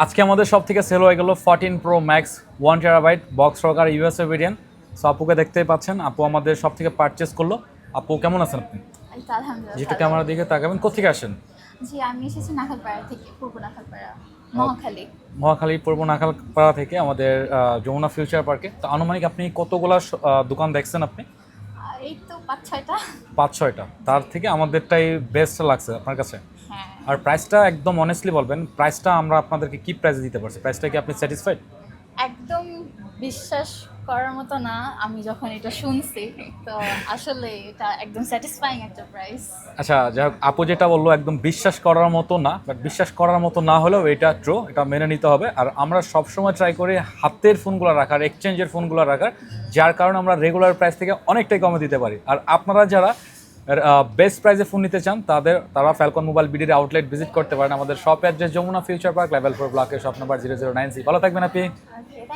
আজকে আমাদের সব থেকে সেল হয়ে গেল 14 প্রো ম্যাক্স 1 টেরাবাইট বক্স সহকারে ইউএসএ ভেরিয়েন্ট। সো আপুকে দেখতেই পাচ্ছেন, আপু আমাদের সব থেকে পারচেস করলো। আপু কেমন আছেন আপনি? এই তো আলহামদুলিল্লাহ যেটা ভালো। ক্যামেরার দিকে তাকাবেন, কোথেকে আসেন? জি, আমি এসেছি নাখালপাড়া থেকে, পূর্ব নাখালপাড়া, মহাখালী। মহাখালী পূর্ব নাখালপাড়া থেকে আমাদের যমুনা ফিউচার পার্কে। তো আনুমানিক আপনি কতগুলা দোকান দেখছেন আপনি? এই তো 5-6টা। 5-6টা, তার থেকে আমাদেরটাই বেস্ট লাগছে আপনার কাছে? হ্যাঁ, আর প্রাইসটা একদম অনেস্টলি বলবেন, প্রাইসটা আমরা আপনাদেরকে কি প্রাইসে দিতে পারছি? প্রাইসটা কি আপনি স্যাটিসফাইড? একদম বিশ্বাস করার মতো না। আমি যখন এটা শুনছি, তো আসলে এটা একদম স্যাটিসফাইং একটা প্রাইস। আচ্ছা, যাই হোক, আপু যেটা বললো একদম বিশ্বাস করার মতো না, বাট বিশ্বাস করার মতো না হলেও এটা ট্রু, এটা মেনে নিতে হবে। আর আমরা সবসময় ট্রাই করি হাতের ফোনগুলো রাখার, এক্সচেঞ্জের ফোনগুলো রাখার, যার কারণে আমরা রেগুলার প্রাইস থেকে অনেকটাই কমে দিতে পারি। আর আপনারা যারা বেস্ট প্রাইসে ফোন নিতে চান তারা ফ্যালকন মোবাইল বিডির আউটলেট ভিজিট করতে পারেন। আমাদের shop address Jamuna Future Park, level 4 ব্লকে, শপ নাম্বার 009C। ভালো থাকবেন আপনি। ওকে, থ্যাংক